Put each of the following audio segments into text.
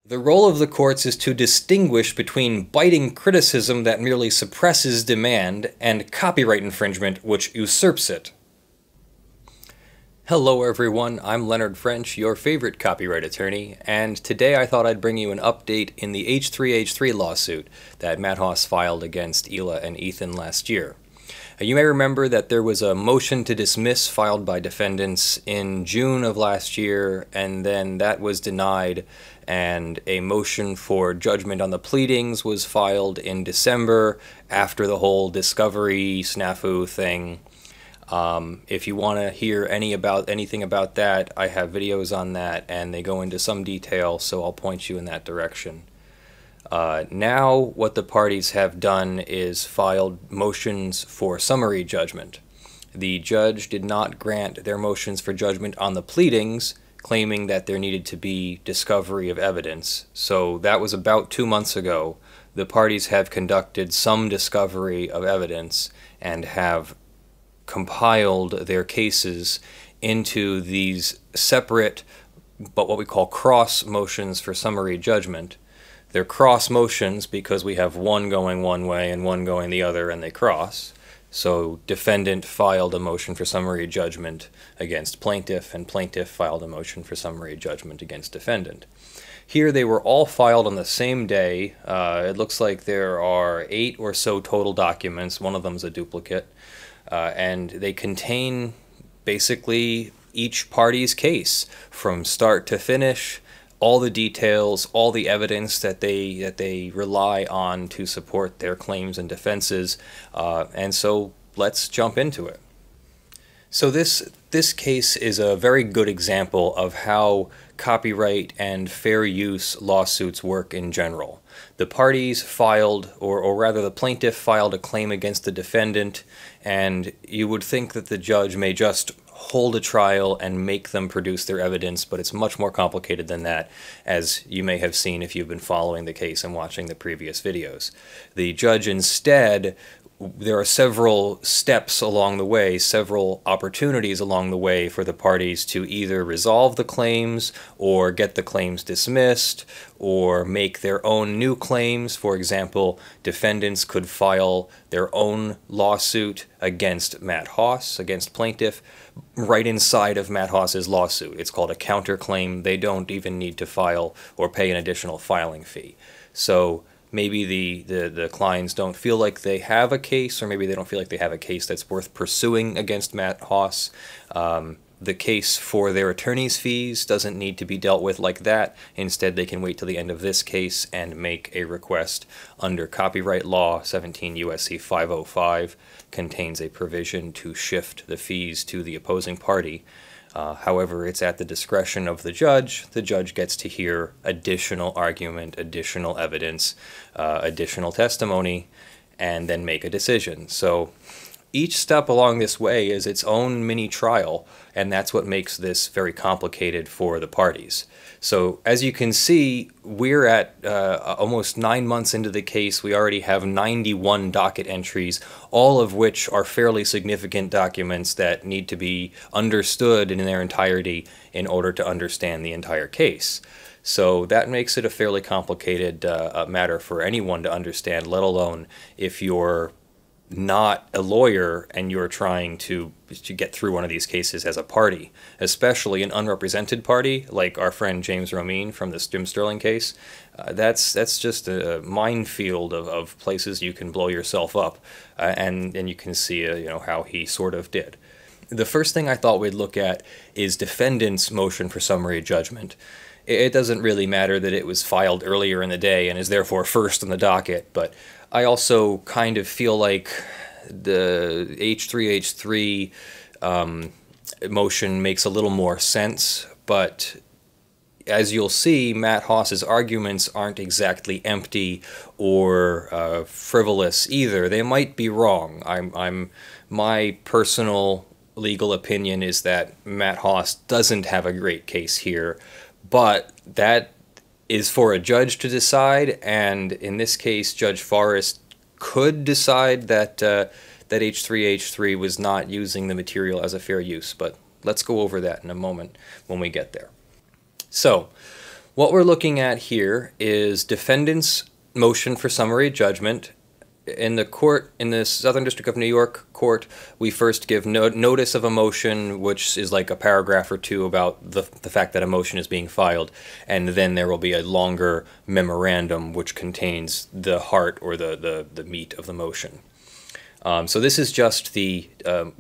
The role of the courts is to distinguish between biting criticism that merely suppresses demand and copyright infringement which usurps it. Hello everyone, I'm Leonard French, your favorite copyright attorney, and today I thought I'd bring you an update in the h3h3 lawsuit that Matt Haas filed against Ela and Ethan last year. You may remember that there was a motion to dismiss filed by defendants in June of last year, and then that was denied, and a motion for judgment on the pleadings was filed in December after the whole discovery snafu thing. If you want to hear anything about that, I have videos on that, and they go into some detail, so I'll point you in that direction. Now what the parties have done is filed motions for summary judgment. The judge did not grant their motions for judgment on the pleadings, claiming that there needed to be discovery of evidence. So that was about 2 months ago. The parties have conducted some discovery of evidence and have compiled their cases into these separate, but what we call cross motions for summary judgment. They're cross motions because we have one going one way and one going the other, and they cross. So defendant filed a motion for summary judgment against plaintiff, and plaintiff filed a motion for summary judgment against defendant. Here they were all filed on the same day. It looks like there are 8 or so total documents. One of them is a duplicate. And they contain basically each party's case from start to finish, all the details, all the evidence that they rely on to support their claims and defenses, and so let's jump into it. So this case is a very good example of how copyright and fair use lawsuits work in general. The parties filed, or rather the plaintiff filed a claim against the defendant, and you would think that the judge may just hold a trial and make them produce their evidence, but it's much more complicated than that, as you may have seen if you've been following the case and watching the previous videos. The judge instead, there are several steps along the way, several opportunities along the way for the parties to either resolve the claims or get the claims dismissed or make their own new claims. For example, defendants could file their own lawsuit against Matt Haas, against plaintiff, right inside of Matt Haas's lawsuit. It's called a counterclaim. They don't even need to file or pay an additional filing fee. So maybe the clients don't feel like they have a case, or maybe they don't feel like they have a case that's worth pursuing against Matt Haas. The case for their attorney's fees doesn't need to be dealt with like that. Instead, they can wait till the end of this case and make a request under copyright law. 17 U.S.C. 505 contains a provision to shift the fees to the opposing party. However, it's at the discretion of the judge. The judge gets to hear additional argument, additional evidence, additional testimony, and then make a decision. So each step along this way is its own mini trial, and that's what makes this very complicated for the parties. So as you can see, we're at almost 9 months into the case. We already have 91 docket entries, all of which are fairly significant documents that need to be understood in their entirety in order to understand the entire case. So that makes it a fairly complicated matter for anyone to understand, let alone if you're not a lawyer and you're trying to get through one of these cases as a party, especially an unrepresented party like our friend James Romine from the Jim Sterling case. That's just a minefield of places you can blow yourself up, and you can see you know how he sort of did. The first thing I thought we'd look at is defendant's motion for summary judgment. It doesn't really matter that it was filed earlier in the day and is therefore first on the docket, but I also kind of feel like the h3h3 motion makes a little more sense, but as you'll see, Matt Haas's arguments aren't exactly empty or frivolous either. They might be wrong. My personal legal opinion is that Matt Haas doesn't have a great case here, but that is for a judge to decide, and in this case, Judge Forrest could decide that that h3h3 was not using the material as a fair use, but let's go over that in a moment when we get there. So, What we're looking at here is defendant's motion for summary judgment. In the court, in the Southern District of New York court, we first give notice of a motion, which is like a paragraph or two about the fact that a motion is being filed, and then there will be a longer memorandum which contains the heart or the meat of the motion. So this is just the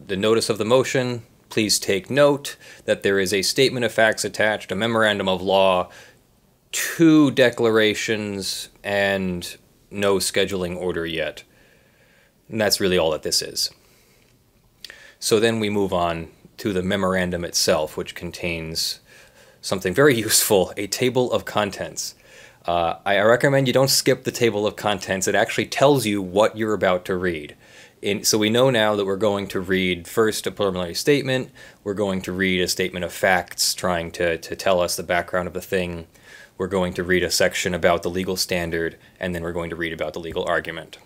notice of the motion. Please take note that there is a statement of facts attached, a memorandum of law, 2 declarations, and no scheduling order yet. And that's really all that this is. So then we move on to the memorandum itself, which contains something very useful, a table of contents. I recommend you don't skip the table of contents. It actually tells you what you're about to read. So we know now that we're going to read first a preliminary statement, we're going to read a statement of facts trying to tell us the background of the thing, we're going to read a section about the legal standard, and then we're going to read about the legal argument.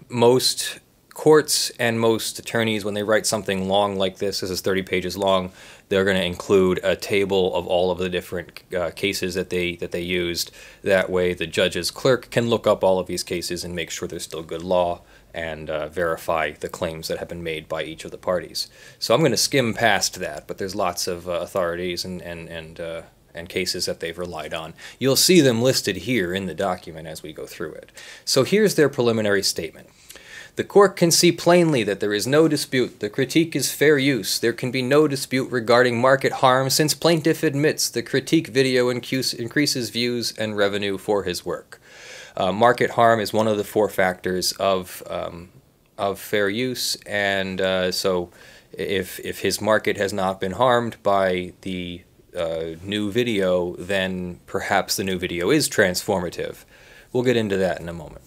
Most courts and most attorneys, when they write something long like this is 30 pages long, they're going to include a table of all of the different cases that they used. That way the judge's clerk can look up all of these cases and make sure there's still good law and verify the claims that have been made by each of the parties. So I'm going to skim past that, but there's lots of authorities and cases that they've relied on. You'll see them listed here in the document as we go through it. So here's their preliminary statement. The court can see plainly that there is no dispute. The critique is fair use. There can be no dispute regarding market harm since plaintiff admits the critique video increases views and revenue for his work. Market harm is one of the 4 factors of fair use, and so if his market has not been harmed by the new video, then perhaps the new video is transformative. We'll get into that in a moment.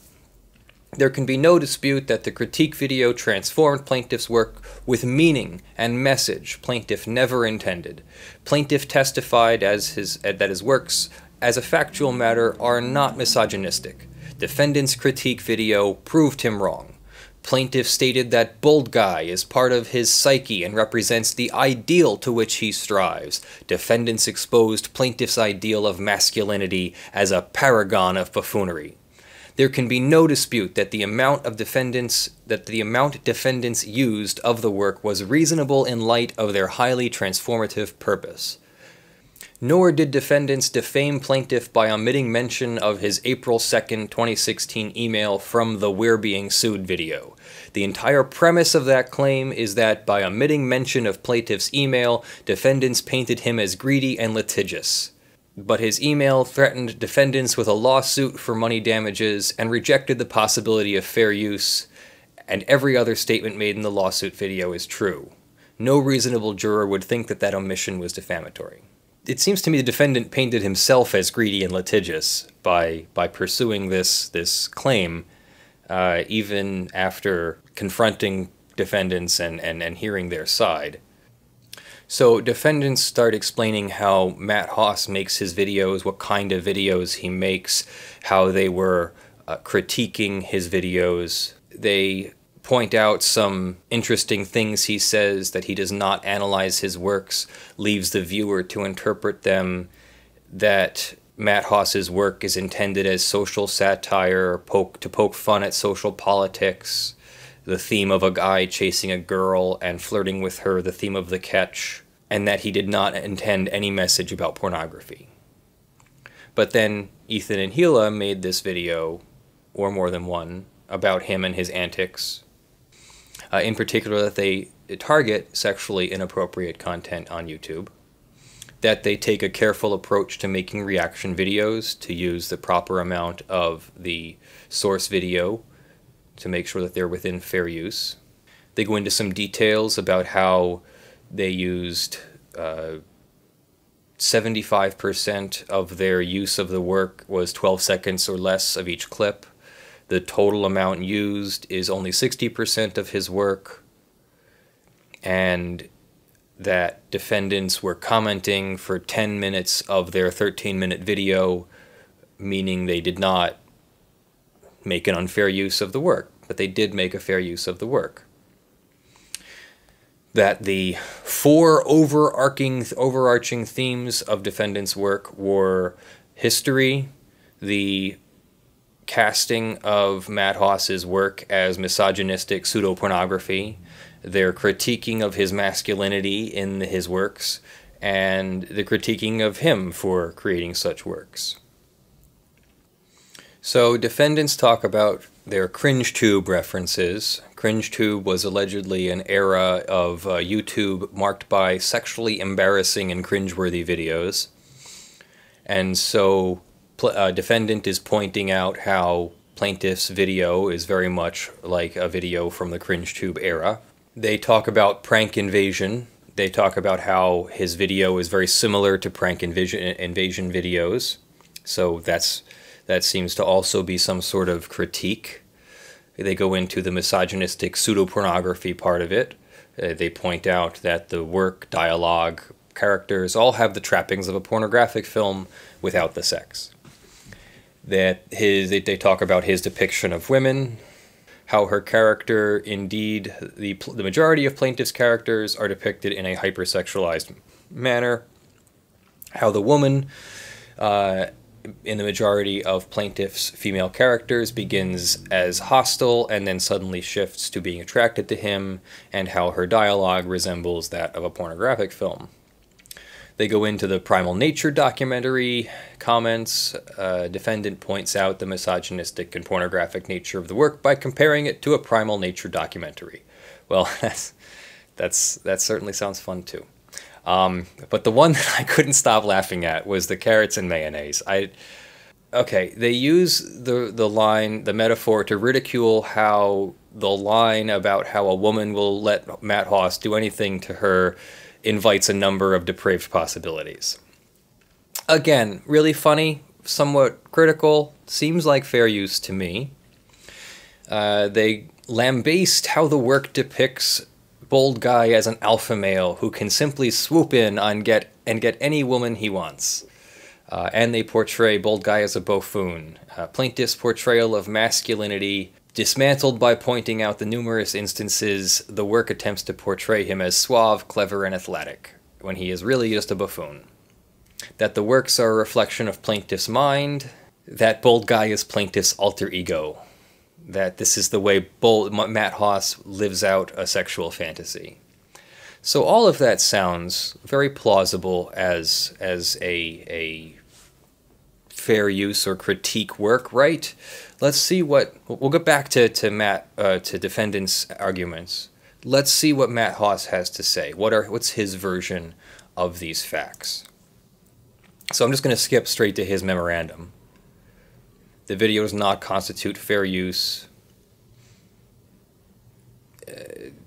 There can be no dispute that the critique video transformed plaintiff's work with meaning and message plaintiff never intended. Plaintiff testified that his works, as a factual matter, are not misogynistic. Defendant's critique video proved him wrong. Plaintiff stated that Bold Guy is part of his psyche and represents the ideal to which he strives. Defendants exposed plaintiff's ideal of masculinity as a paragon of buffoonery. There can be no dispute that the amount defendants used of the work was reasonable in light of their highly transformative purpose. Nor did defendants defame plaintiff by omitting mention of his April 2nd, 2016 email from the We're Being Sued video. The entire premise of that claim is that by omitting mention of plaintiff's email, defendants painted him as greedy and litigious. But his email threatened defendants with a lawsuit for money damages and rejected the possibility of fair use, and every other statement made in the lawsuit video is true. No reasonable juror would think that that omission was defamatory. It seems to me the defendant painted himself as greedy and litigious by pursuing this claim, even after confronting defendants and hearing their side. So defendants start explaining how Matt Haas makes his videos, what kind of videos he makes, how they were critiquing his videos. They point out some interesting things he says, that he does not analyze his works, leaves the viewer to interpret them, that Matt Haas's work is intended as social satire, to poke fun at social politics, the theme of a guy chasing a girl and flirting with her, the theme of the catch, and that he did not intend any message about pornography. But then Ethan and Hila made this video, or more than one, about him and his antics. In particular, that they target sexually inappropriate content on YouTube, that they take a careful approach to making reaction videos to use the proper amount of the source video to make sure that they're within fair use. They go into some details about how they used 75% of their use of the work was 12 seconds or less of each clip. The total amount used is only 60% of his work, and that defendants were commenting for 10 minutes of their 13-minute video, meaning they did not make an unfair use of the work, but they did make a fair use of the work. that the four overarching themes of defendant's work were history, the casting of Madhoss's work as misogynistic pseudo-pornography, their critiquing of his masculinity in his works, and the critiquing of him for creating such works. So defendants talk about their CringeTube references. CringeTube was allegedly an era of YouTube marked by sexually embarrassing and cringeworthy videos. And so defendant is pointing out how plaintiff's video is very much like a video from the CringeTube era. They talk about prank invasion. They talk about how his video is very similar to prank invasion videos. So that seems to also be some sort of critique. They go into the misogynistic pseudo-pornography part of it. They point out that the work, dialogue, characters all have the trappings of a pornographic film without the sex. They talk about his depiction of women, how her character, indeed, the majority of plaintiff's characters are depicted in a hypersexualized manner, how the woman, in the majority of plaintiff's female characters, begins as hostile and then suddenly shifts to being attracted to him, and how her dialogue resembles that of a pornographic film. They go into the Primal Nature documentary comments. Defendant points out the misogynistic and pornographic nature of the work by comparing it to a Primal Nature documentary. Well, that certainly sounds fun too. But the one that I couldn't stop laughing at was the carrots and mayonnaise. Okay, they use the metaphor to ridicule how the line about how a woman will let Madhoss do anything to her invites a number of depraved possibilities. Again, really funny, somewhat critical, seems like fair use to me. They lambaste how the work depicts Bold Guy as an alpha male who can simply swoop in and get any woman he wants. And they portray Bold Guy as a buffoon. Plaintiff's portrayal of masculinity dismantled by pointing out the numerous instances the work attempts to portray him as suave, clever, and athletic, when he is really just a buffoon. That the works are a reflection of plaintiff's mind, that Bold Guy is plaintiff's alter ego, that this is the way Madhoss lives out a sexual fantasy. So all of that sounds very plausible as a fair use or critique work, right? Let's see what we'll get back to defendant's arguments. Let's see what Madhoss has to say. What's his version of these facts? So I'm just going to skip straight to his memorandum. The video does not constitute fair use.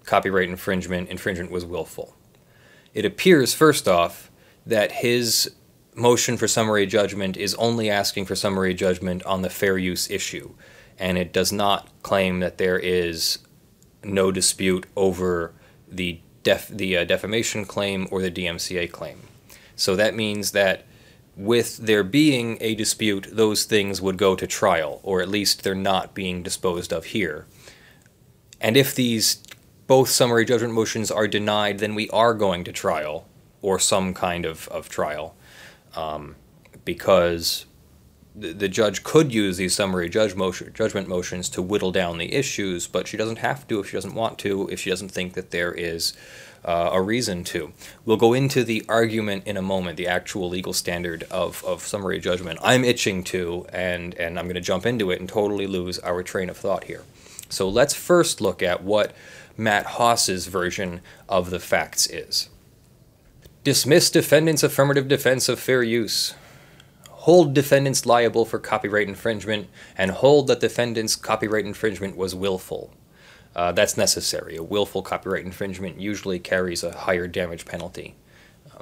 Copyright infringement. Infringement was willful. It appears, first off, that his motion for summary judgment is only asking for summary judgment on the fair use issue, and it does not claim that there is no dispute over the defamation claim or the DMCA claim. So that means that with there being a dispute, those things would go to trial, or at least they're not being disposed of here. And if both summary judgment motions are denied, then we are going to trial, or some kind of trial. Because the judge could use these summary judgment motions to whittle down the issues, but she doesn't have to if she doesn't want to, if she doesn't think that there is a reason to. We'll go into the argument in a moment, the actual legal standard of summary judgment. I'm itching to, and I'm going to jump into it and totally lose our train of thought here. So let's first look at what Madhoss's version of the facts is. Dismiss defendant's affirmative defense of fair use. Hold defendants liable for copyright infringement, and hold that defendant's copyright infringement was willful. That's necessary. A willful copyright infringement usually carries a higher damage penalty.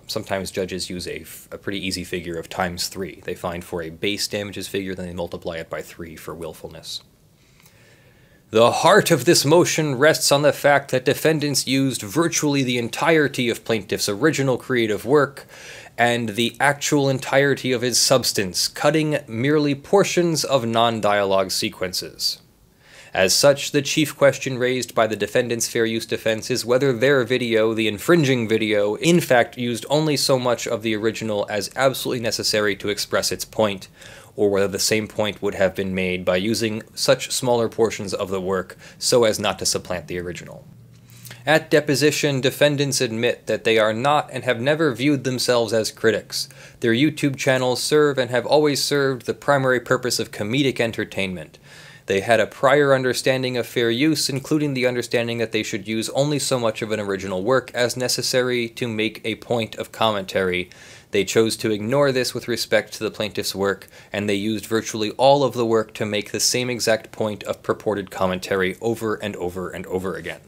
Sometimes judges use a pretty easy figure of ×3. They find for a base damages figure, then they multiply it by 3 for willfulness. The heart of this motion rests on the fact that defendants used virtually the entirety of plaintiff's original creative work and the actual entirety of his substance, cutting merely portions of non-dialogue sequences. As such, the chief question raised by the defendant's fair use defense is whether their video, the infringing video, in fact used only so much of the original as absolutely necessary to express its point, or whether the same point would have been made by using such smaller portions of the work so as not to supplant the original. At deposition, defendants admit that they are not and have never viewed themselves as critics. Their YouTube channels serve and have always served the primary purpose of comedic entertainment. They had a prior understanding of fair use, including the understanding that they should use only so much of an original work as necessary to make a point of commentary. They chose to ignore this with respect to the plaintiff's work, and they used virtually all of the work to make the same exact point of purported commentary over and over and over again.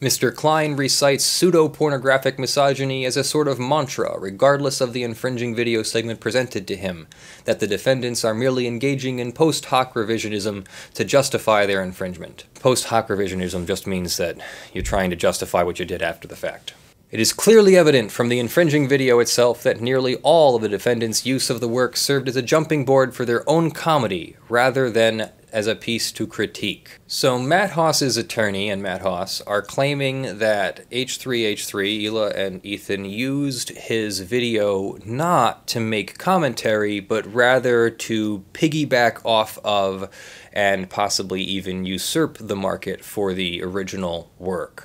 Mr. Klein recites pseudo-pornographic misogyny as a sort of mantra, regardless of the infringing video segment presented to him, that the defendants are merely engaging in post hoc revisionism to justify their infringement. Post hoc revisionism just means that you're trying to justify what you did after the fact. It is clearly evident from the infringing video itself that nearly all of the defendants' use of the work served as a jumping board for their own comedy, rather than as a piece to critique. So Matt Hoss's attorney and Matt Hoss are claiming that h3h3, Hila and Ethan, used his video not to make commentary, but rather to piggyback off of and possibly even usurp the market for the original work.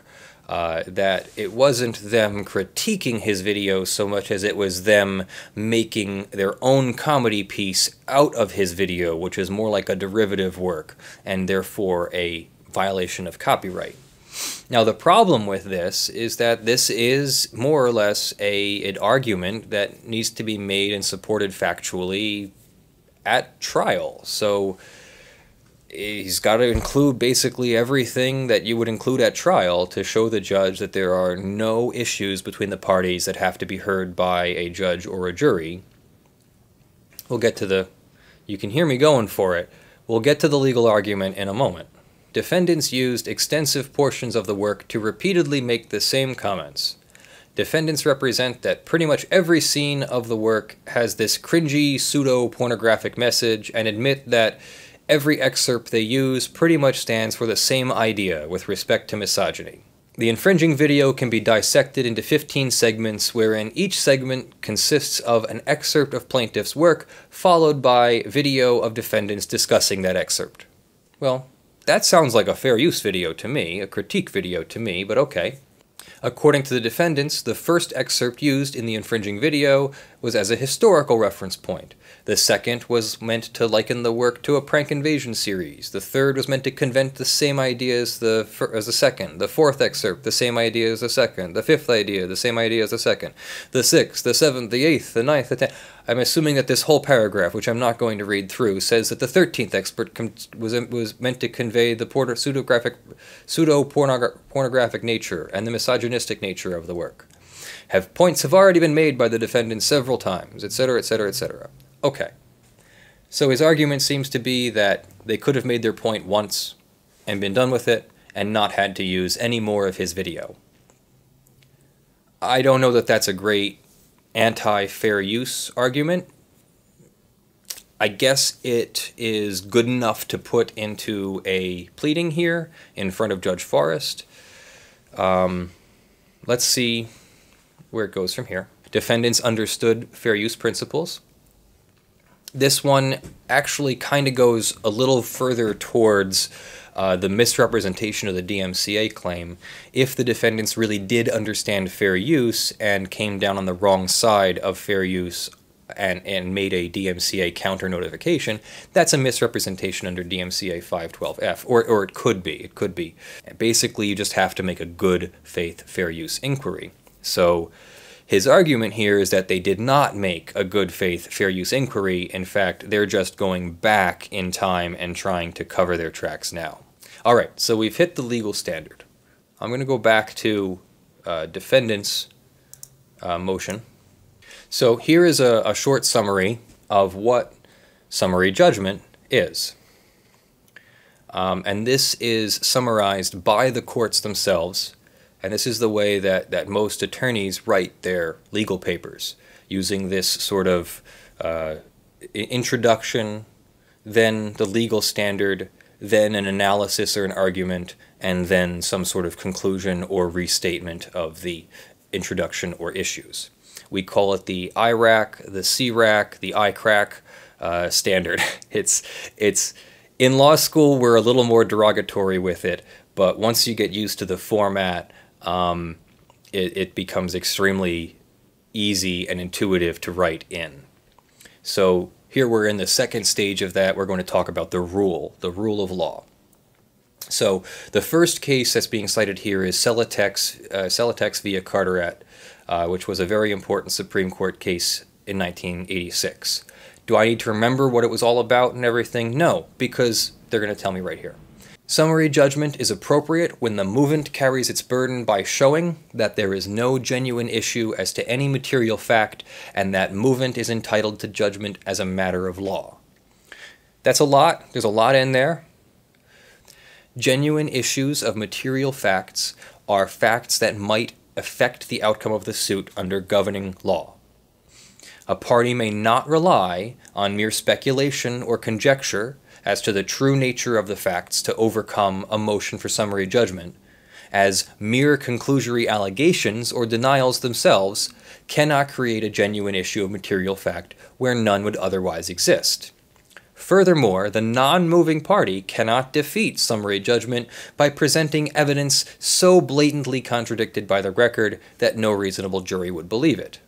That it wasn't them critiquing his video so much as it was them making their own comedy piece out of his video, which is more like a derivative work, and therefore a violation of copyright. Now, the problem with this is that this is more or less an argument that needs to be made and supported factually at trial. So he's got to include basically everything that you would include at trial to show the judge that there are no issues between the parties that have to be heard by a judge or a jury. We'll get to the... You can hear me going for it. We'll get to the legal argument in a moment. Defendants used extensive portions of the work to repeatedly make the same comments. Defendants represent that pretty much every scene of the work has this cringy, pseudo-pornographic message, and admit that every excerpt they use pretty much stands for the same idea with respect to misogyny. The infringing video can be dissected into 15 segments, wherein each segment consists of an excerpt of plaintiff's work, followed by video of defendants discussing that excerpt. Well, that sounds like a fair use video to me, a critique video to me, but okay. According to the defendants, the first excerpt used in the infringing video was as a historical reference point. The second was meant to liken the work to a prank invasion series. The third was meant to convey the same idea as the second. The fourth excerpt, the same idea as the second. The fifth idea, the same idea as the second. The sixth, the seventh, the eighth, the ninth, the tenth. I'm assuming that this whole paragraph, which I'm not going to read through, says that the 13th excerpt was meant to convey the pseudo-pornographic nature and the misogynistic nature of the work. Points have already been made by the defendant several times, etc., etc., etc. Okay. So his argument seems to be that they could have made their point once and been done with it and not had to use any more of his video. I don't know that that's a great anti-fair use argument. I guess it is good enough to put into a pleading here in front of Judge Forrest. Let's see where it goes from here. Defendants understood fair use principles. This one actually kind of goes a little further towards the misrepresentation of the DMCA claim. If the defendants really did understand fair use and came down on the wrong side of fair use and made a DMCA counter notification, that's a misrepresentation under DMCA 512F, or it could be. It could be. Basically, you just have to make a good faith fair use inquiry. So his argument here is that they did not make a good faith fair use inquiry. In fact, they're just going back in time and trying to cover their tracks now. All right, so we've hit the legal standard. I'm going to go back to defendant's motion. So here is a short summary of what summary judgment is. And this is summarized by the courts themselves. And this is the way that most attorneys write their legal papers, using this sort of introduction, then the legal standard, then an analysis or an argument, and then some sort of conclusion or restatement of the introduction or issues. We call it the IRAC, the CRAC, the ICRAC standard. It's in law school, we're a little more derogatory with it, but once you get used to the format, it becomes extremely easy and intuitive to write in. So here we're in the second stage of that. We're going to talk about the rule of law. So the first case that's being cited here is Celotex via Carteret, which was a very important Supreme Court case in 1986. Do I need to remember what it was all about and everything? No, because they're going to tell me right here. Summary judgment is appropriate when the movement carries its burden by showing that there is no genuine issue as to any material fact and that movement is entitled to judgment as a matter of law. That's a lot. There's a lot in there. Genuine issues of material facts are facts that might affect the outcome of the suit under governing law. A party may not rely on mere speculation or conjecture as to the true nature of the facts to overcome a motion for summary judgment, as mere conclusory allegations or denials themselves cannot create a genuine issue of material fact where none would otherwise exist. Furthermore, the non-moving party cannot defeat summary judgment by presenting evidence so blatantly contradicted by the record that no reasonable jury would believe it.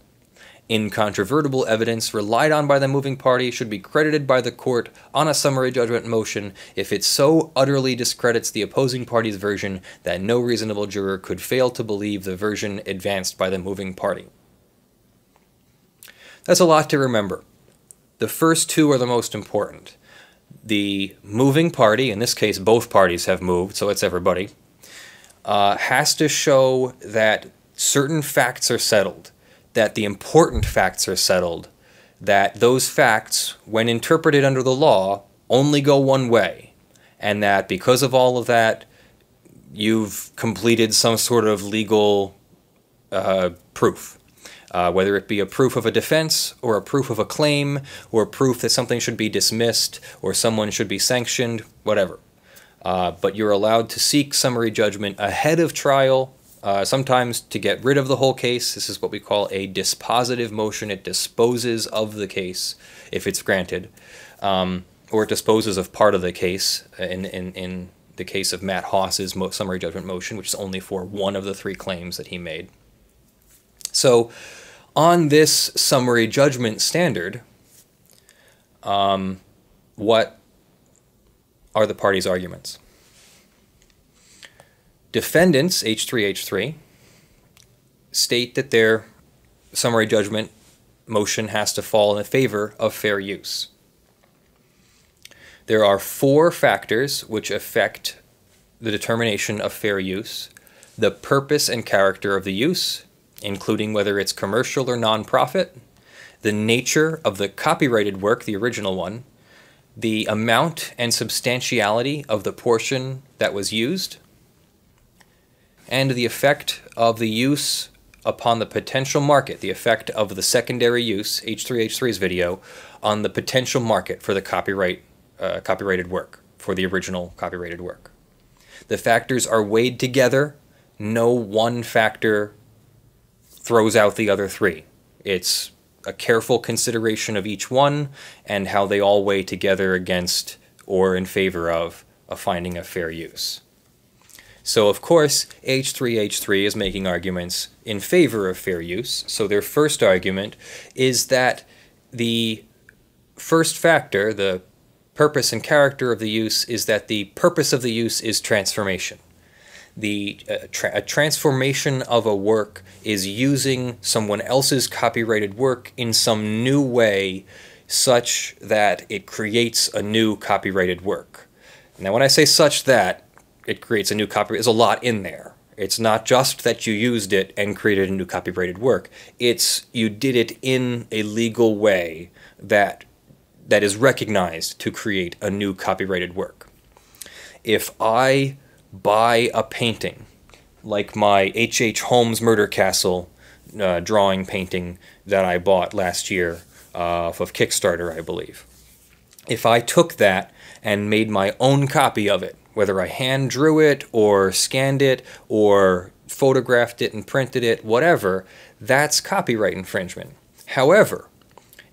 Incontrovertible evidence relied on by the moving party should be credited by the court on a summary judgment motion if it so utterly discredits the opposing party's version that no reasonable juror could fail to believe the version advanced by the moving party. That's a lot to remember. The first two are the most important. The moving party, in this case both parties have moved, so it's everybody, has to show that certain facts are settled, that the important facts are settled, that those facts, when interpreted under the law, only go one way, and that because of all of that, you've completed some sort of legal proof. Whether it be a proof of a defense, or a proof of a claim, or proof that something should be dismissed, or someone should be sanctioned, whatever. But you're allowed to seek summary judgment ahead of trial, sometimes to get rid of the whole case. This is what we call a dispositive motion. It disposes of the case if it's granted, or it disposes of part of the case in the case of Matt Haas's summary judgment motion, which is only for one of the three claims that he made. So on this summary judgment standard, what are the parties' arguments? Defendants, h3h3, state that their summary judgment motion has to fall in favor of fair use. There are 4 factors which affect the determination of fair use: the purpose and character of the use, including whether it's commercial or non-profit, the nature of the copyrighted work, the original one, the amount and substantiality of the portion that was used, and the effect of the use upon the potential market, the effect of the secondary use, h3h3's video, on the potential market for the copyrighted work, for the original copyrighted work. The factors are weighed together. No one factor throws out the other 3. It's a careful consideration of each one and how they all weigh together against or in favor of a finding of fair use. So, of course, h3h3 is making arguments in favor of fair use. So their first argument is that the first factor, the purpose and character of the use, is that the purpose of the use is transformation. A transformation of a work is using someone else's copyrighted work in some new way such that it creates a new copyrighted work. Now, when I say such that it creates a new copyright, there's a lot in there. It's not just that you used it and created a new copyrighted work. It's you did it in a legal way that is recognized to create a new copyrighted work. If I buy a painting, like my H.H. Holmes Murder Castle drawing painting that I bought last year off of Kickstarter, I believe. If I took that and made my own copy of it, whether I hand drew it or scanned it or photographed it and printed it, whatever, that's copyright infringement. However,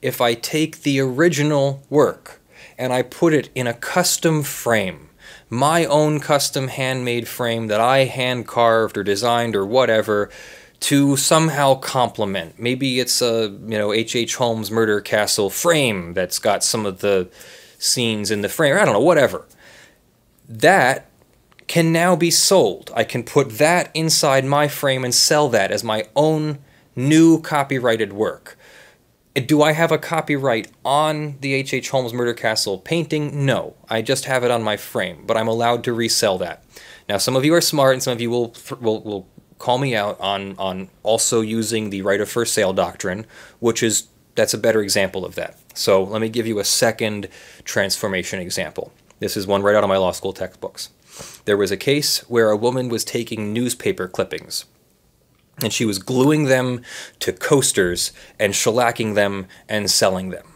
if I take the original work and I put it in a custom frame, my own custom handmade frame that I hand carved or designed or whatever, to somehow complement. Maybe it's a, H.H. Holmes Murder Castle frame that's got some of the scenes in the frame, I don't know, whatever. That can now be sold. I can put that inside my frame and sell that as my own new copyrighted work. Do I have a copyright on the H.H. Holmes Murder Castle painting? No. I just have it on my frame, but I'm allowed to resell that. Now, some of you are smart, and some of you will call me out on also using the right of first sale doctrine, that's a better example of that. So let me give you a second transformation example. This is one right out of my law school textbooks. There was a case where a woman was taking newspaper clippings, and she was gluing them to coasters and shellacking them and selling them.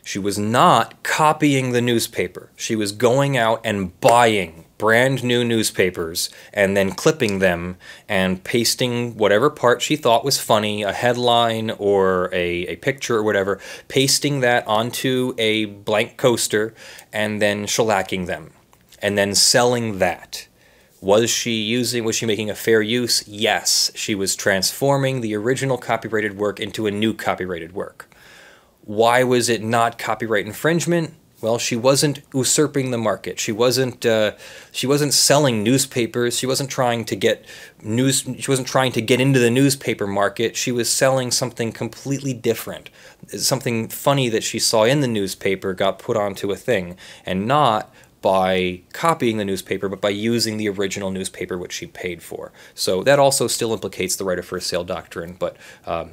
She was not copying the newspaper. She was going out and buying brand new newspapers and then clipping them and pasting whatever part she thought was funny, a headline or a picture or whatever, pasting that onto a blank coaster and then shellacking them and then selling that. Was she making a fair use? Yes. She was transforming the original copyrighted work into a new copyrighted work. Why was it not copyright infringement? Well, she wasn't usurping the market. She wasn't selling newspapers. She wasn't trying to get into the newspaper market. She was selling something completely different. Something funny that she saw in the newspaper got put onto a thing, and not by copying the newspaper, but by using the original newspaper which she paid for. So that also still implicates the right of first sale doctrine, but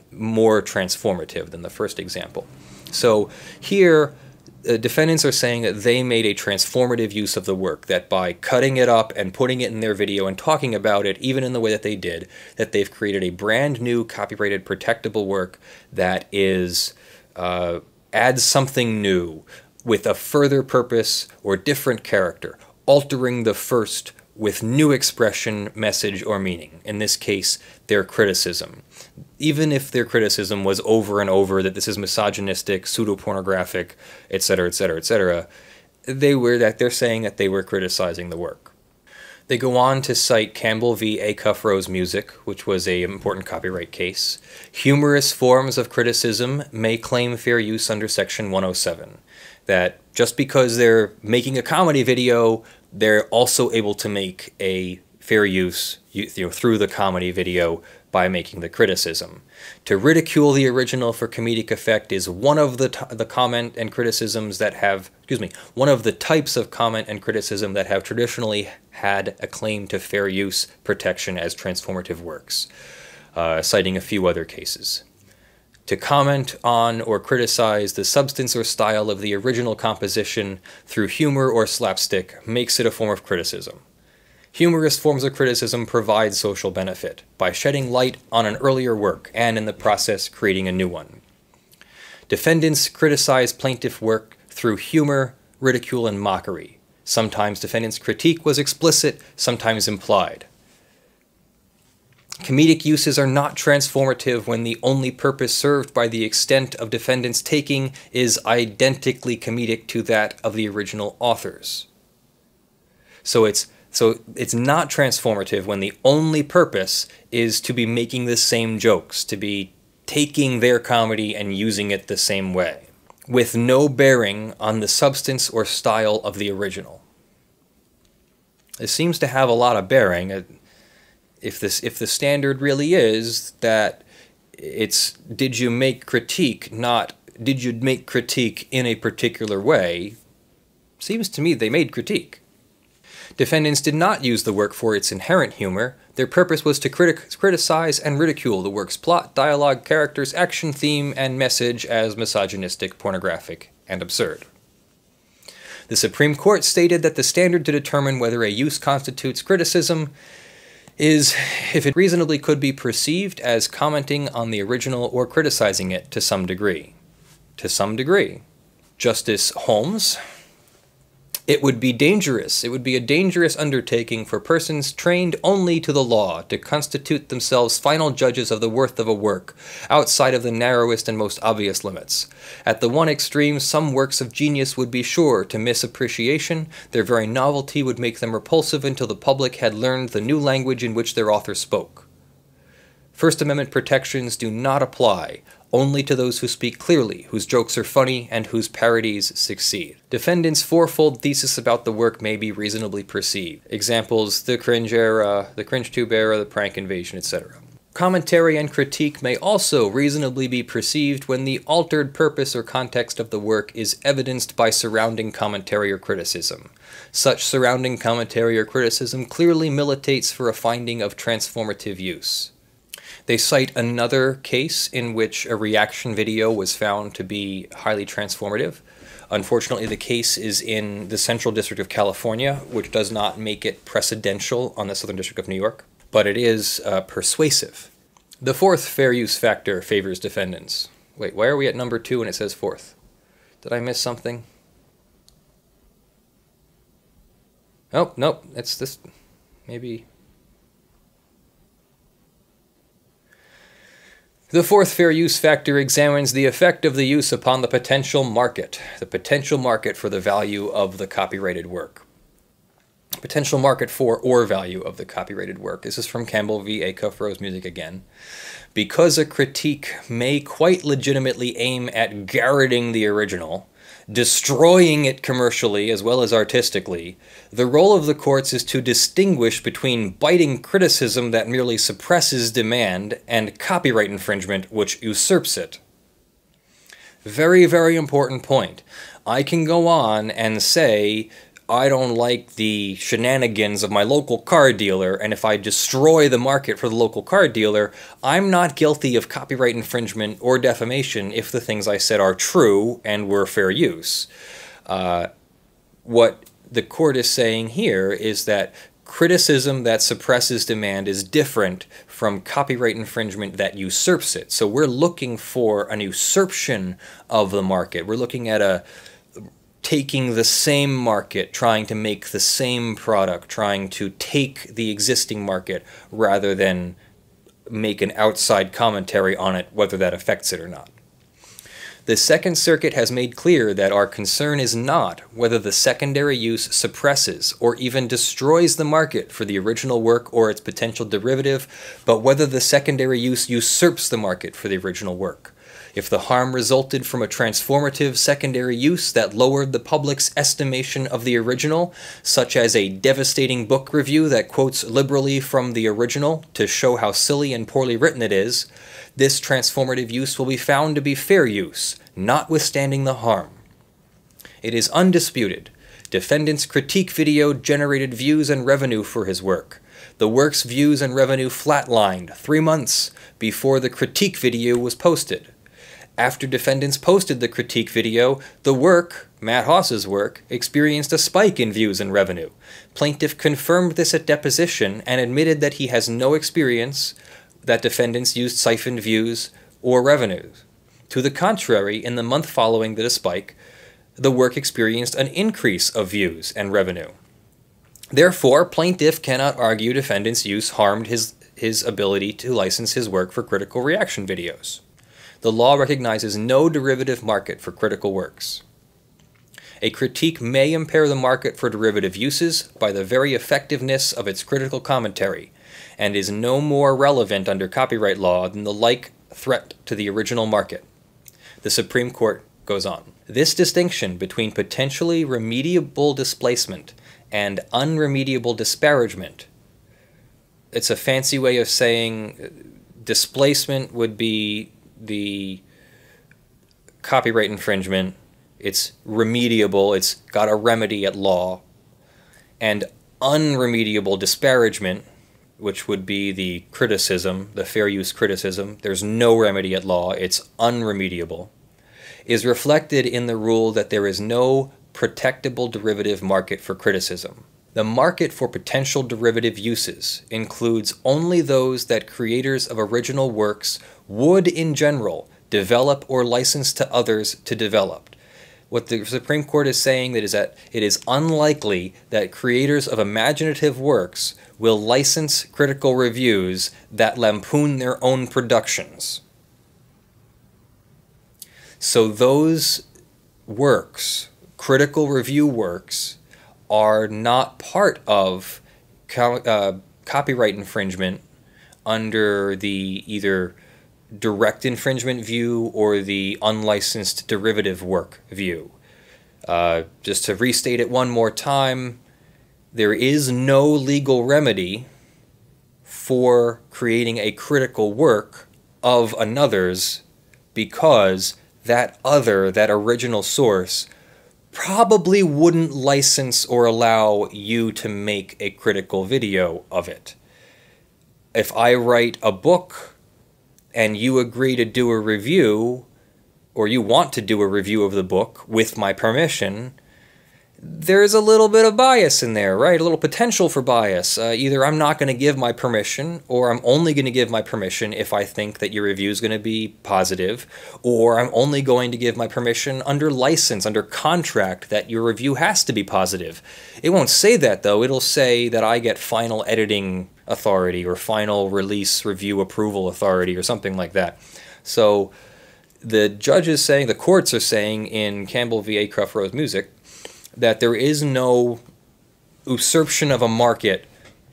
more transformative than the first example. So here, defendants are saying that they made a transformative use of the work, that by cutting it up and putting it in their video and talking about it, even in the way that they did, that they've created a brand new copyrighted protectable work that is adds something new with a further purpose or different character, altering the first with new expression, message, or meaning. In this case, their criticism. Even if their criticism was over and over that this is misogynistic, pseudo-pornographic, etc., etc., etc., they're saying that they were criticizing the work. They go on to cite Campbell v. A. Cuff Rose Music, which was an important copyright case. Humorous forms of criticism may claim fair use under Section 107. That just because they're making a comedy video, they're also able to make a fair use through the comedy video by making the criticism. To ridicule the original for comedic effect is one of the comment and criticisms that have, one of the types of comment and criticism that have traditionally had a claim to fair use protection as transformative works, citing a few other cases. To comment on or criticize the substance or style of the original composition through humor or slapstick makes it a form of criticism. Humorous forms of criticism provide social benefit by shedding light on an earlier work and in the process creating a new one. Defendants criticize plaintiff work through humor, ridicule, and mockery. Sometimes defendants' critique was explicit, sometimes implied. Comedic uses are not transformative when the only purpose served by the extent of defendants' taking is identically comedic to that of the original authors. So it's not transformative when the only purpose is to be making the same jokes, to be taking their comedy and using it the same way, with no bearing on the substance or style of the original. It seems to have a lot of bearing. If the standard really is that it's did you make critique, not did you make critique in a particular way, seems to me they made critique. Defendants did not use the work for its inherent humor. Their purpose was to criticize and ridicule the work's plot, dialogue, characters, action, theme, and message as misogynistic, pornographic, and absurd. The Supreme Court stated that the standard to determine whether a use constitutes criticism is if it reasonably could be perceived as commenting on the original or criticizing it to some degree. To some degree. Justice Holmes: "It would be dangerous. It would be a dangerous undertaking for persons trained only to the law to constitute themselves final judges of the worth of a work, outside of the narrowest and most obvious limits. At the one extreme, some works of genius would be sure to miss appreciation. Their very novelty would make them repulsive until the public had learned the new language in which their author spoke. First Amendment protections do not apply only to those who speak clearly, whose jokes are funny, and whose parodies succeed. Defendants' fourfold thesis about the work may be reasonably perceived. Examples: the cringe era, the cringe tube era, the prank invasion, etc. Commentary and critique may also reasonably be perceived when the altered purpose or context of the work is evidenced by surrounding commentary or criticism. Such surrounding commentary or criticism clearly militates for a finding of transformative use." They cite another case in which a reaction video was found to be highly transformative. Unfortunately, the case is in the Central District of California, which does not make it precedential on the Southern District of New York, but it is persuasive. The fourth fair use factor favors defendants. Wait, why are we at number 2 when it says fourth? Did I miss something? Oh, nope, it's this, maybe... The fourth fair use factor examines the effect of the use upon the potential market for the value of the copyrighted work. Potential market for or value of the copyrighted work. This is from Campbell v. Acuff Rose Music again. Because a critique may quite legitimately aim at garroting the original, destroying it commercially as well as artistically, the role of the courts is to distinguish between biting criticism that merely suppresses demand and copyright infringement which usurps it. Very, very important point. I can go on and say, I don't like the shenanigans of my local car dealer, and if I destroy the market for the local car dealer, I'm not guilty of copyright infringement or defamation if the things I said are true and were fair use. What the court is saying here is that criticism that suppresses demand is different from copyright infringement that usurps it. So we're looking for an usurpation of the market. We're looking at taking the same market, trying to make the same product, trying to take the existing market rather than make an outside commentary on it, whether that affects it or not. The Second Circuit has made clear that our concern is not whether the secondary use suppresses or even destroys the market for the original work or its potential derivative, but whether the secondary use usurps the market for the original work. If the harm resulted from a transformative secondary use that lowered the public's estimation of the original, such as a devastating book review that quotes liberally from the original to show how silly and poorly written it is, this transformative use will be found to be fair use, notwithstanding the harm. It is undisputed. Defendant's critique video generated views and revenue for his work. The work's views and revenue flatlined 3 months before the critique video was posted. After defendants posted the critique video, the work, Matt Haas's work, experienced a spike in views and revenue. Plaintiff confirmed this at deposition and admitted that he has no experience that defendants used siphoned views or revenues. To the contrary, in the month following the spike, the work experienced an increase of views and revenue. Therefore, plaintiff cannot argue defendant's use harmed his ability to license his work for critical reaction videos. The law recognizes no derivative market for critical works. A critique may impair the market for derivative uses by the very effectiveness of its critical commentary, and is no more relevant under copyright law than the like threat to the original market. The Supreme Court goes on. This distinction between potentially remediable displacement and unremediable disparagement, it's a fancy way of saying displacement would be the copyright infringement, it's remediable, it's got a remedy at law, and unremediable disparagement, which would be the criticism, the fair use criticism, there's no remedy at law, it's unremediable, is reflected in the rule that there is no protectable derivative market for criticism. The market for potential derivative uses includes only those that creators of original works would, in general, develop or license to others to develop. What the Supreme Court is saying is that it is unlikely that creators of imaginative works will license critical reviews that lampoon their own productions. So those works, critical review works, are not part of copyright infringement under the either direct infringement view or the unlicensed derivative work view. Just to restate it one more time, there is no legal remedy for creating a critical work of another's because that original source, probably wouldn't license or allow you to make a critical video of it. If I write a book and you agree to do a review, or you want to do a review of the book with my permission, there's a little bit of bias in there, right? A little potential for bias. Either I'm not going to give my permission, or I'm only going to give my permission if I think that your review is going to be positive, or I'm only going to give my permission under license, under contract, that your review has to be positive. It won't say that, though. It'll say that I get final editing authority or final release review approval authority or something like that. So the judge is saying, the courts are saying in Campbell v. Acroft Rose Music, that there is no usurpation of a market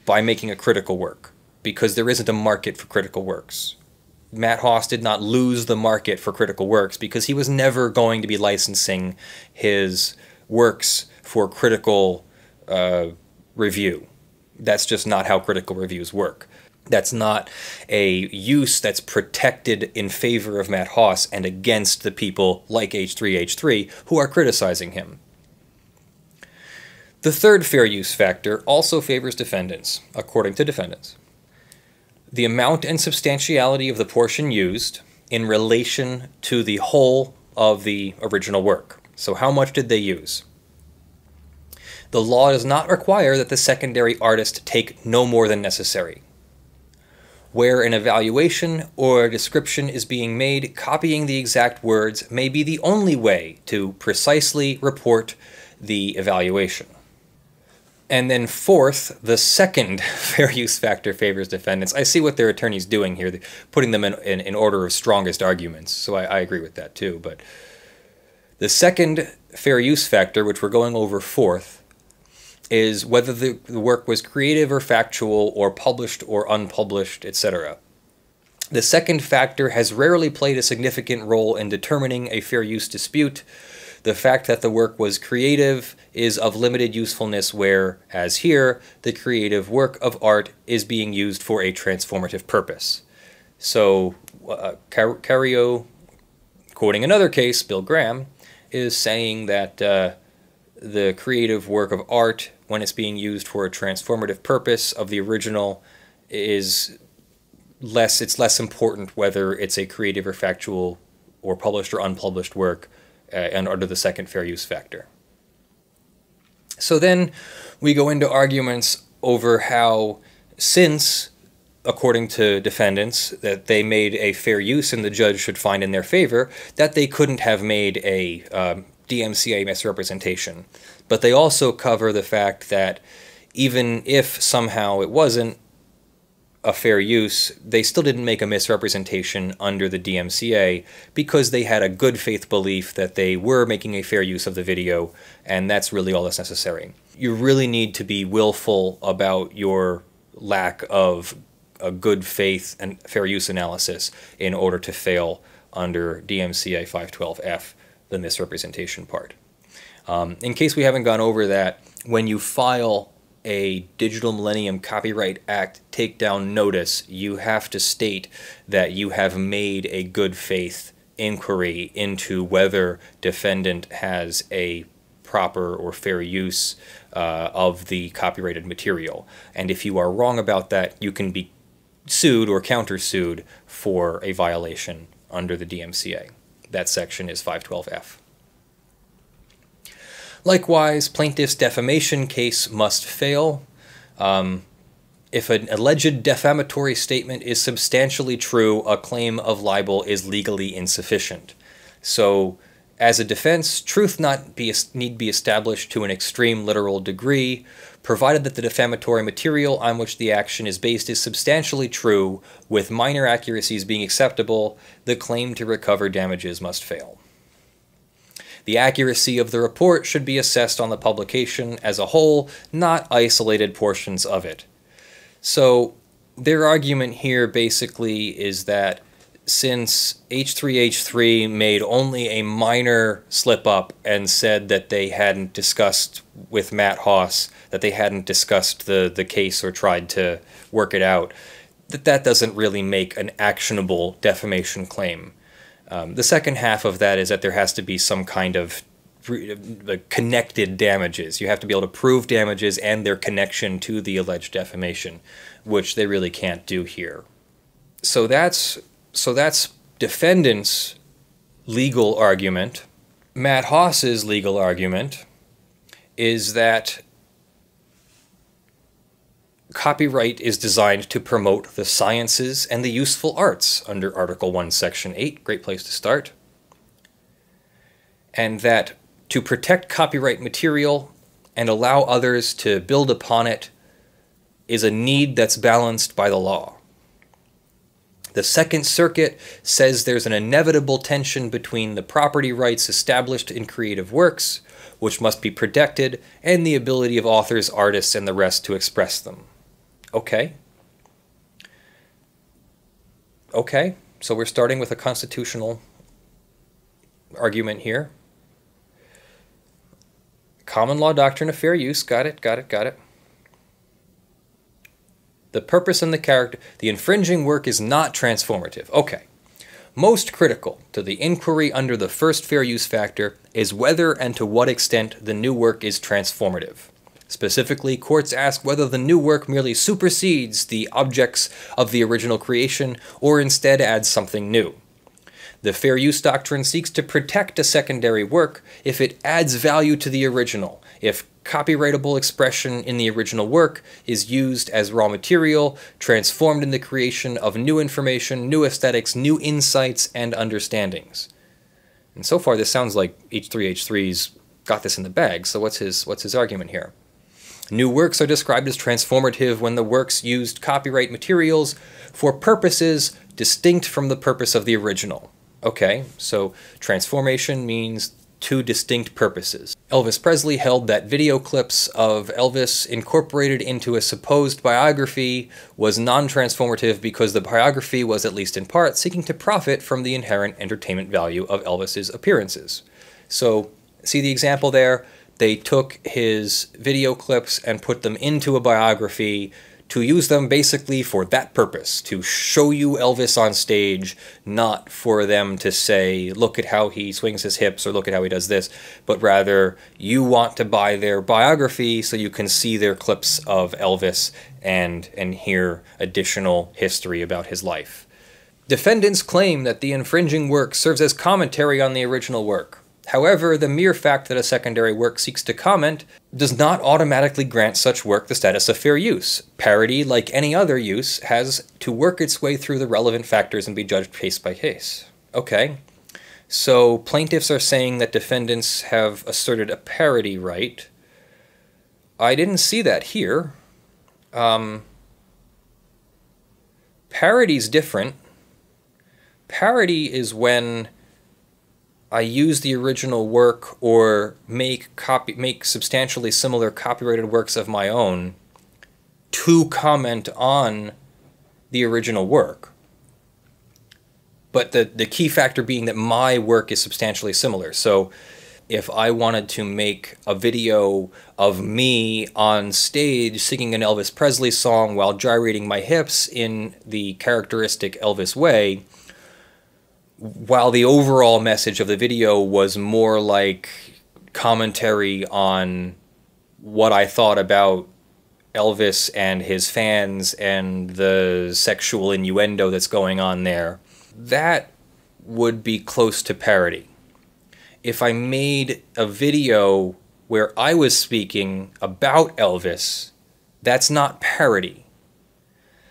by making a critical work, because there isn't a market for critical works. Matt Hoss did not lose the market for critical works because he was never going to be licensing his works for critical review. That's just not how critical reviews work. That's not a use that's protected in favor of Matt Hoss and against the people like h3h3 who are criticizing him. The third fair use factor also favors defendants, according to defendants. The amount and substantiality of the portion used in relation to the whole of the original work. So how much did they use? The law does not require that the secondary artist take no more than necessary. Where an evaluation or a description is being made, copying the exact words may be the only way to precisely report the evaluation. And then fourth, the second fair use factor favors defendants. I see what their attorney's doing here, putting them in order of strongest arguments, so I agree with that too. But the second fair use factor, which we're going over fourth, is whether the work was creative or factual or published or unpublished, etc. The second factor has rarely played a significant role in determining a fair use dispute. The fact that the work was creative is of limited usefulness where, as here, the creative work of art is being used for a transformative purpose. So, Cario, quoting another case, Bill Graham, is saying that the creative work of art, when it's being used for a transformative purpose of the original, it's less important whether it's a creative or factual or published or unpublished work, and under the second fair use factor. So then we go into arguments over how, since, according to defendants, that they made a fair use and the judge should find in their favor, that they couldn't have made a DMCA misrepresentation. But they also cover the fact that even if somehow it wasn't a fair use, they still didn't make a misrepresentation under the DMCA because they had a good faith belief that they were making a fair use of the video, and that's really all that's necessary. You really need to be willful about your lack of a good faith and fair use analysis in order to fail under DMCA 512F, the misrepresentation part. In case we haven't gone over that, when you file a Digital Millennium Copyright Act takedown notice, you have to state that you have made a good faith inquiry into whether defendant has a proper or fair use of the copyrighted material. And if you are wrong about that, you can be sued or countersued for a violation under the DMCA. That section is 512F. Likewise, plaintiff's defamation case must fail. If an alleged defamatory statement is substantially true, a claim of libel is legally insufficient. So As a defense, truth need be established to an extreme literal degree, provided that the defamatory material on which the action is based is substantially true, with minor accuracies being acceptable, the claim to recover damages must fail. The accuracy of the report should be assessed on the publication as a whole, not isolated portions of it. So their argument here basically is that since h3h3 made only a minor slip-up and said that they hadn't discussed with Matt Hoss, that they hadn't discussed the case or tried to work it out, that doesn't really make an actionable defamation claim. The second half of that is that there has to be some kind of connected damages. You have to be able to prove damages and their connection to the alleged defamation, which they really can't do here. So that's defendant's legal argument. Matt Hoss's legal argument is that copyright is designed to promote the sciences and the useful arts under Article 1, Section 8, great place to start, and that to protect copyright material and allow others to build upon it is a need that's balanced by the law. The Second Circuit says there's an inevitable tension between the property rights established in creative works, which must be protected, and the ability of authors, artists, and the rest to express them. Okay. Okay, so we're starting with a constitutional argument here. Common law doctrine of fair use, got it. The purpose and the character, the infringing work is not transformative. Okay. Most critical to the inquiry under the first fair use factor is whether and to what extent the new work is transformative. Specifically, courts ask whether the new work merely supersedes the objects of the original creation or instead adds something new. The fair use doctrine seeks to protect a secondary work if it adds value to the original, if copyrightable expression in the original work is used as raw material, transformed in the creation of new information, new aesthetics, new insights, and understandings. And so far, this sounds like h3h3's got this in the bag, so what's his argument here? New works are described as transformative when the works used copyright materials for purposes distinct from the purpose of the original. Okay, so transformation means two distinct purposes. Elvis Presley held that video clips of Elvis incorporated into a supposed biography was non-transformative because the biography was, at least in part, seeking to profit from the inherent entertainment value of Elvis's appearances. So, see the example there? They took his video clips and put them into a biography to use them basically for that purpose, to show you Elvis on stage, not for them to say, look at how he swings his hips or look at how he does this, but rather you want to buy their biography so you can see their clips of Elvis and hear additional history about his life. Defendants claim that the infringing work serves as commentary on the original work. However, the mere fact that a secondary work seeks to comment does not automatically grant such work the status of fair use. Parody, like any other use, has to work its way through the relevant factors and be judged case by case. Okay, so plaintiffs are saying that defendants have asserted a parody right. I didn't see that here. Parody's different. Parody is when I use the original work or make substantially similar copyrighted works of my own to comment on the original work. But the key factor being that my work is substantially similar. So if I wanted to make a video of me on stage singing an Elvis Presley song while gyrating my hips in the characteristic Elvis way, while the overall message of the video was more like commentary on what I thought about Elvis and his fans and the sexual innuendo that's going on there, that would be close to parody. If I made a video where I was speaking about Elvis, that's not parody.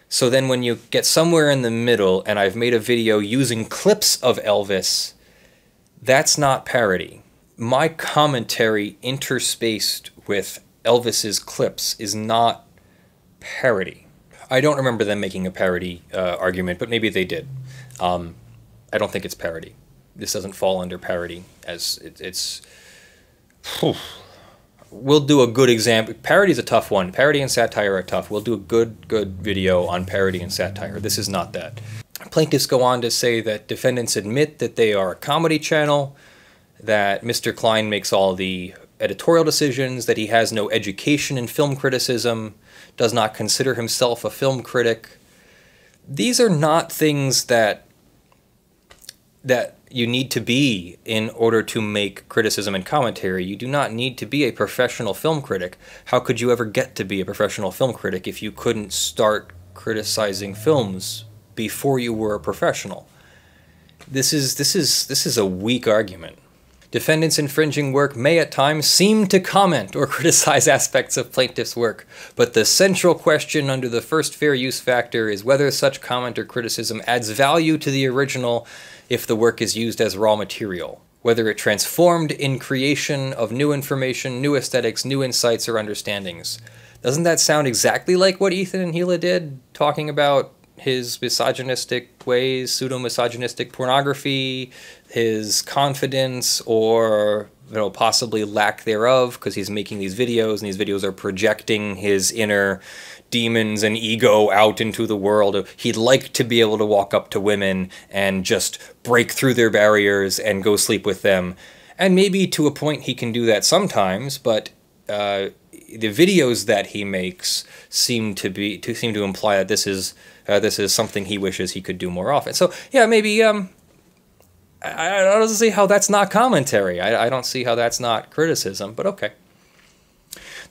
So then when you get somewhere in the middle and I've made a video using clips of Elvis, That's not parody. My commentary interspaced with Elvis's clips is not parody. I don't remember them making a parody argument, but maybe they did. I don't think it's parody. This doesn't fall under parody, as it's... We'll do a good example. Parody's a tough one. Parody and satire are tough. We'll do a good video on parody and satire. This is not that. Plaintiffs go on to say that defendants admit that they are a comedy channel, that Mr. Klein makes all the editorial decisions, that he has no education in film criticism, does not consider himself a film critic. These are not things that you need to be in order to make criticism and commentary. You do not need to be a professional film critic. How could you ever get to be a professional film critic if you couldn't start criticizing films before you were a professional? This is a weak argument. Defendants' infringing work may at times seem to comment or criticize aspects of plaintiff's work, but the central question under the first fair use factor is whether such comment or criticism adds value to the original if the work is used as raw material, whether it transformed in creation of new information, new aesthetics, new insights, or understandings. Doesn't that sound exactly like what Ethan and Gila did, talking about his misogynistic ways, pseudo-misogynistic pornography, his confidence, or possibly lack thereof, because he's making these videos, and these videos are projecting his inner demons and ego out into the world. He'd like to be able to walk up to women and just break through their barriers and go sleep with them. And maybe to a point he can do that sometimes, but the videos that he makes seem to imply that this is something he wishes he could do more often. So yeah, maybe I don't see how that's not commentary. I don't see how that's not criticism, but okay.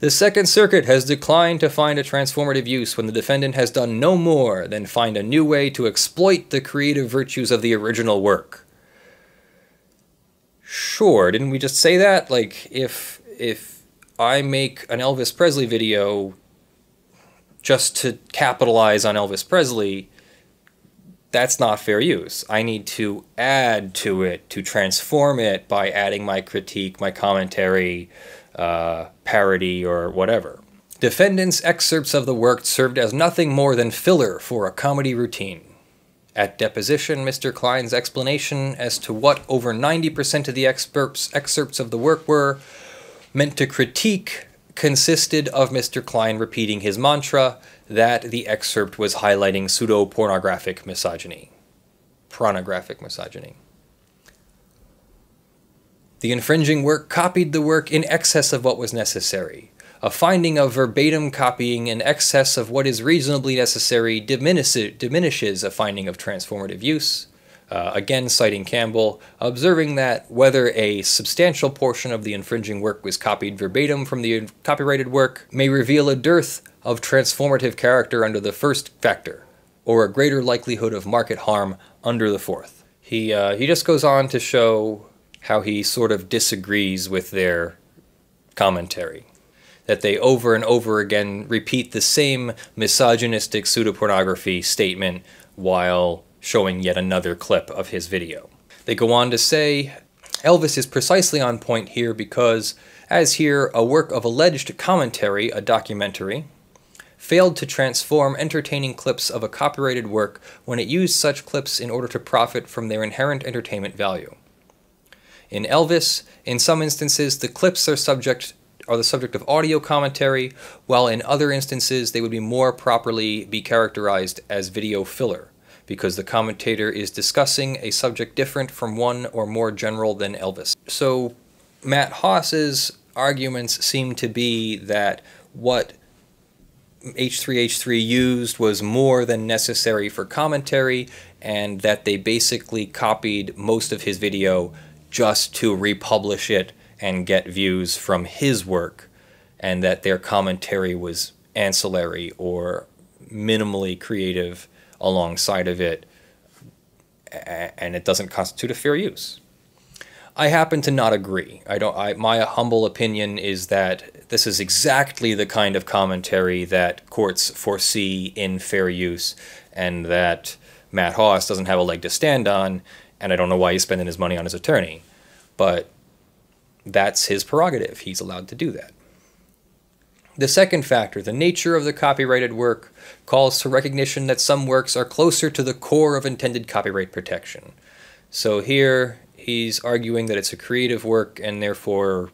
The Second Circuit has declined to find a transformative use when the defendant has done no more than find a new way to exploit the creative virtues of the original work. Sure, didn't we just say that? Like, if I make an Elvis Presley video just to capitalize on Elvis Presley, that's not fair use. I need to add to it, to transform it by adding my critique, my commentary, parody, or whatever. Defendants' excerpts of the work served as nothing more than filler for a comedy routine. At deposition, Mr. Klein's explanation as to what over 90% of the excerpts of the work were meant to critique consisted of Mr. Klein repeating his mantra that the excerpt was highlighting pseudo-pornographic misogyny. Pornographic misogyny. The infringing work copied the work in excess of what was necessary. A finding of verbatim copying in excess of what is reasonably necessary diminishes a finding of transformative use. Again, citing Campbell, observing that whether a substantial portion of the infringing work was copied verbatim from the copyrighted work may reveal a dearth of transformative character under the first factor, or a greater likelihood of market harm under the fourth. He just goes on to show how he sort of disagrees with their commentary, that they over and over again repeat the same misogynistic pseudopornography statement while showing yet another clip of his video. They go on to say, Elvis is precisely on point here because, as here, a work of alleged commentary, a documentary, failed to transform entertaining clips of a copyrighted work when it used such clips in order to profit from their inherent entertainment value. In Elvis, in some instances, the clips are the subject of audio commentary, while in other instances they would be more properly be characterized as video filler, because the commentator is discussing a subject different from one or more general than Elvis. So Matt Haas's arguments seem to be that what h3h3 used was more than necessary for commentary, and that they basically copied most of his video just to republish it and get views from his work, and that their commentary was ancillary or minimally creative alongside of it, and it doesn't constitute a fair use. I happen to not agree. My humble opinion is that this is exactly the kind of commentary that courts foresee in fair use, and that Matt Haas doesn't have a leg to stand on, and I don't know why he's spending his money on his attorney. But that's his prerogative. He's allowed to do that. The second factor, the nature of the copyrighted work, calls for recognition that some works are closer to the core of intended copyright protection. So here he's arguing that it's a creative work and therefore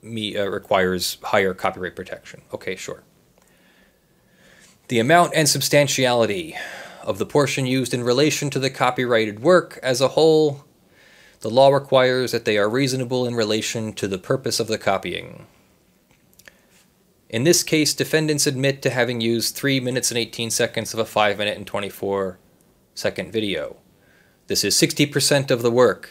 requires higher copyright protection. Okay, sure. The amount and substantiality of the portion used in relation to the copyrighted work as a whole, the law requires that they are reasonable in relation to the purpose of the copying. In this case, defendants admit to having used 3 minutes and 18 seconds of a 5-minute and 24-second video. This is 60% of the work,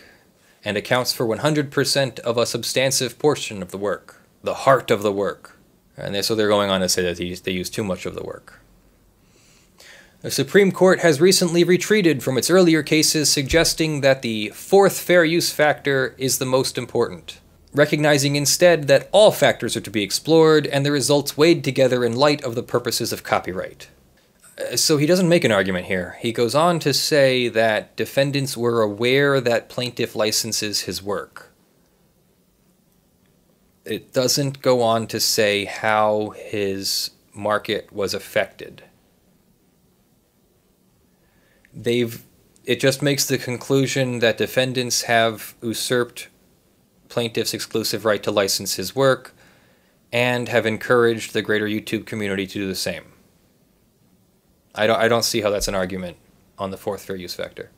and accounts for 100% of a substantive portion of the work, the heart of the work. And so they're going on to say that they use too much of the work. The Supreme Court has recently retreated from its earlier cases, suggesting that the fourth fair use factor is the most important, recognizing instead that all factors are to be explored and the results weighed together in light of the purposes of copyright. So he doesn't make an argument here. He goes on to say that defendants were aware that plaintiff licenses his work. It doesn't go on to say how his market was affected. It just makes the conclusion that defendants have usurped plaintiff's exclusive right to license his work and have encouraged the greater YouTube community to do the same. I don't see how that's an argument on the fourth fair use factor.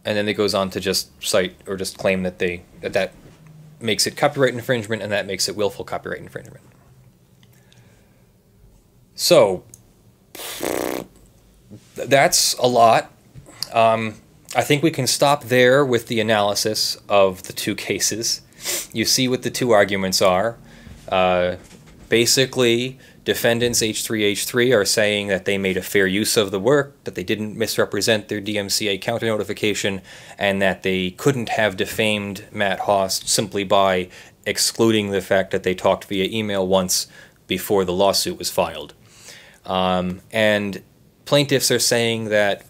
And then it goes on to just cite or just claim that that makes it copyright infringement and that makes it willful copyright infringement. So that's a lot. I think we can stop there with the analysis of the two cases. You see what the two arguments are. Basically, defendants h3h3 are saying that they made a fair use of the work, that they didn't misrepresent their DMCA counter notification, and that they couldn't have defamed Matt Hoss simply by excluding the fact that they talked via email once before the lawsuit was filed. And plaintiffs are saying that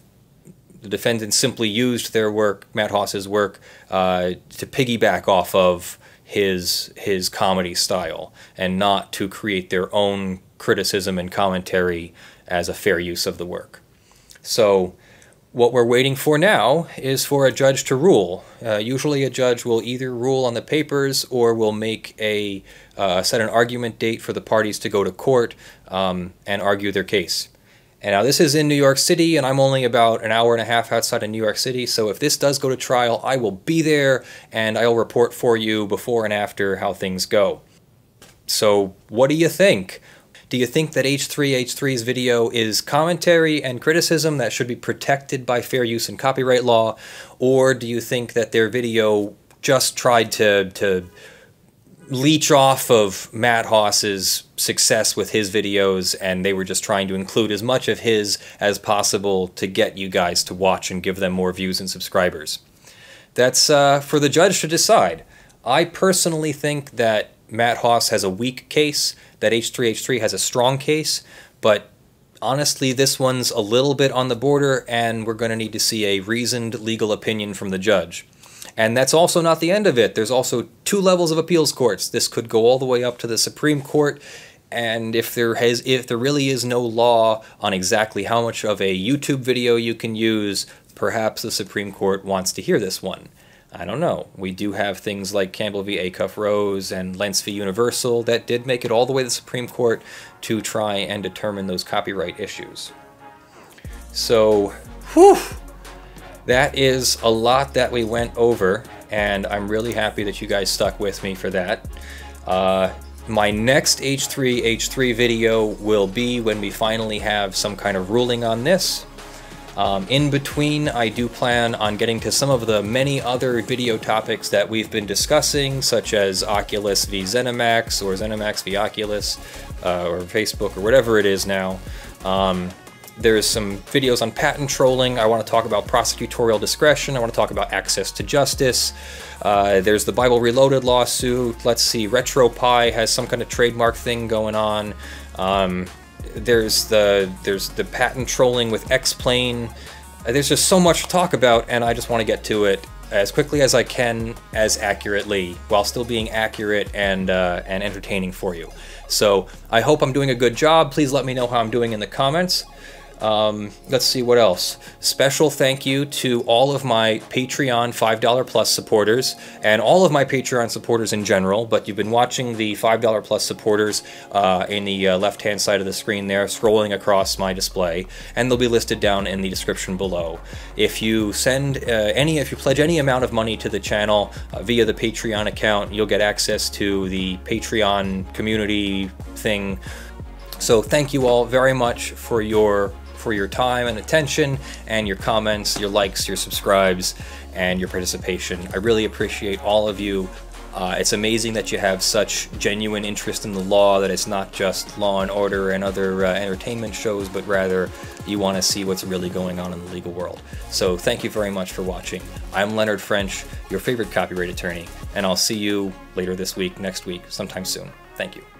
the defendants simply used their work, Matt Hoss's work, to piggyback off of his comedy style and not to create their own criticism and commentary as a fair use of the work. So what we're waiting for now is for a judge to rule. Usually a judge will either rule on the papers or will make set an argument date for the parties to go to court and argue their case. And now this is in New York City, and I'm only about an hour and a half outside of New York City, so if this does go to trial, I will be there, and I'll report for you before and after how things go. So what do you think? Do you think that h3h3's video is commentary and criticism that should be protected by fair use and copyright law, or do you think that their video just tried to leech off of Matt Hoss's success with his videos, and they were just trying to include as much of his as possible to get you guys to watch and give them more views and subscribers? That's for the judge to decide. I personally think that Matt Hoss has a weak case, that h3h3 has a strong case, but honestly this one's a little bit on the border, and we're going to need to see a reasoned legal opinion from the judge. And that's also not the end of it. There's also 2 levels of appeals courts. This could go all the way up to the Supreme Court, and if there really is no law on exactly how much of a YouTube video you can use, perhaps the Supreme Court wants to hear this one. I don't know. We do have things like Campbell v. Acuff Rose and Lentz v. Universal that did make it all the way to the Supreme Court to try and determine those copyright issues. So, whew! That is a lot that we went over, and I'm really happy that you guys stuck with me for that. My next h3h3 video will be when we finally have some kind of ruling on this. In between, I do plan on getting to some of the many other video topics that we've been discussing, such as Oculus v ZeniMax, or ZeniMax v Oculus, or Facebook, or whatever it is now. There's some videos on patent trolling. I want to talk about prosecutorial discretion. I want to talk about access to justice. There's the Bible Reloaded lawsuit. Let's see, RetroPie has some kind of trademark thing going on. There's the patent trolling with X-Plane. There's just so much to talk about, and I just want to get to it. as quickly as I can, as accurately, while still being accurate and entertaining for you. So I hope I'm doing a good job. Please let me know how I'm doing in the comments. Let's see what else. Special thank you to all of my Patreon $5 plus supporters and all of my Patreon supporters in general, but you've been watching the $5 plus supporters in the left hand side of the screen there, scrolling across my display, and they'll be listed down in the description below. If you send if you pledge any amount of money to the channel via the Patreon account, you'll get access to the Patreon community thing. So thank you all very much for your time and attention, and your comments, your likes, your subscribes, and your participation. I really appreciate all of you. It's amazing that you have such genuine interest in the law, that it's not just Law and Order and other entertainment shows, but rather you want to see what's really going on in the legal world. So thank you very much for watching. I'm Leonard French, your favorite copyright attorney, and I'll see you later this week, next week, sometime soon. Thank you.